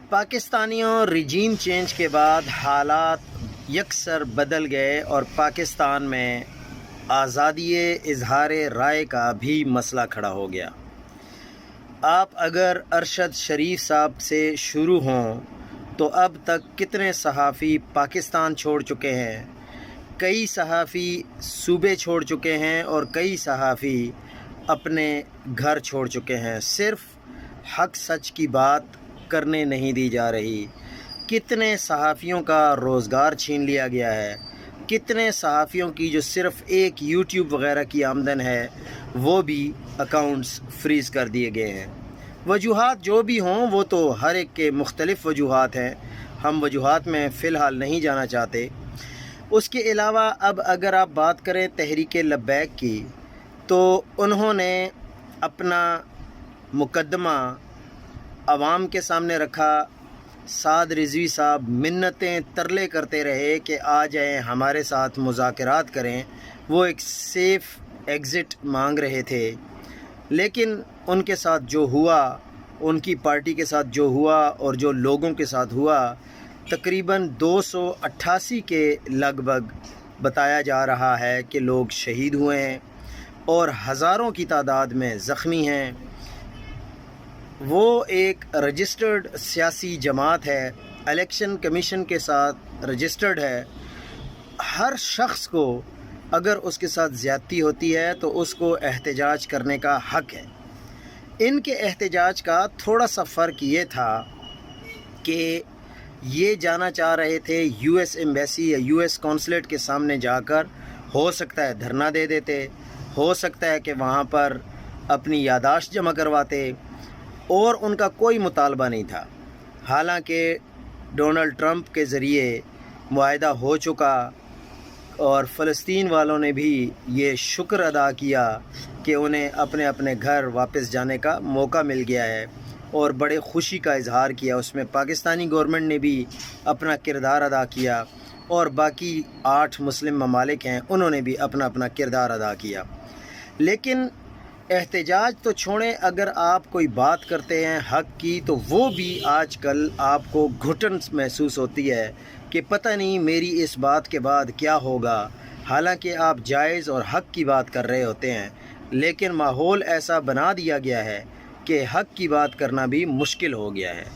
پاکستانیوں regime change کے بعد حالات یکسر بدل گئے اور پاکستان میں آزادی اظہار رائے کا بھی مسئلہ کھڑا ہو گیا۔ آپ اگر ارشد شریف صاحب سے شروع ہوں تو اب تک کتنے صحافی پاکستان چھوڑ چکے ہیں، کئی صحافی صوبے چھوڑ چکے ہیں اور کئی صحافی اپنے گھر چھوڑ چکے ہیں۔ صرف حق سچ کی بات کرنے نہیں دی جا رہی۔ کتنے صحافیوں کا روزگار چھین لیا گیا ہے، کتنے صحافیوں کی جو صرف ایک یوٹیوب وغیرہ کی آمدن ہے وہ بھی اکاؤنٹس فریز کر دیے گئے ہیں۔ وجوہات جو بھی ہوں وہ تو ہر ایک کے مختلف وجوہات ہیں، ہم وجوہات میں فی الحال نہیں جانا چاہتے۔ اس کے علاوہ اب اگر آپ بات کریں تحریک لبیک کی، تو انہوں نے اپنا مقدمہ عوام کے سامنے رکھا۔ سعد رضوی صاحب منتیں ترلے کرتے رہے کہ آ جائیں ہمارے ساتھ مذاکرات کریں، وہ ایک سیف ایگزٹ مانگ رہے تھے، لیکن ان کے ساتھ جو ہوا، ان کی پارٹی کے ساتھ جو ہوا اور جو لوگوں کے ساتھ ہوا، تقریباً 288 کے لگ بھگ بتایا جا رہا ہے کہ لوگ شہید ہوئے ہیں اور ہزاروں کی تعداد میں زخمی ہیں۔ وہ ایک رجسٹرڈ سیاسی جماعت ہے، الیکشن کمیشن کے ساتھ رجسٹرڈ ہے۔ ہر شخص کو اگر اس کے ساتھ زیادتی ہوتی ہے تو اس کو احتجاج کرنے کا حق ہے۔ ان کے احتجاج کا تھوڑا سا فرق یہ تھا کہ یہ جانا چاہ رہے تھے یو ایس ایمبیسی یا یو ایس کونسلیٹ کے سامنے جا کر، ہو سکتا ہے دھرنا دے دیتے، ہو سکتا ہے کہ وہاں پر اپنی یادداشت جمع کرواتے، اور ان کا کوئی مطالبہ نہیں تھا۔ حالانکہ ڈونلڈ ٹرمپ کے ذریعے معاہدہ ہو چکا اور فلسطین والوں نے بھی یہ شکر ادا کیا کہ انہیں اپنے اپنے گھر واپس جانے کا موقع مل گیا ہے اور بڑے خوشی کا اظہار کیا۔ اس میں پاکستانی گورنمنٹ نے بھی اپنا کردار ادا کیا اور باقی 8 مسلم ممالک ہیں، انہوں نے بھی اپنا اپنا کردار ادا کیا۔ لیکن احتجاج تو چھوڑیں، اگر آپ کوئی بات کرتے ہیں حق کی تو وہ بھی آج کل آپ کو گھٹن محسوس ہوتی ہے کہ پتہ نہیں میری اس بات کے بعد کیا ہوگا۔ حالانکہ آپ جائز اور حق کی بات کر رہے ہوتے ہیں، لیکن ماحول ایسا بنا دیا گیا ہے کہ حق کی بات کرنا بھی مشکل ہو گیا ہے۔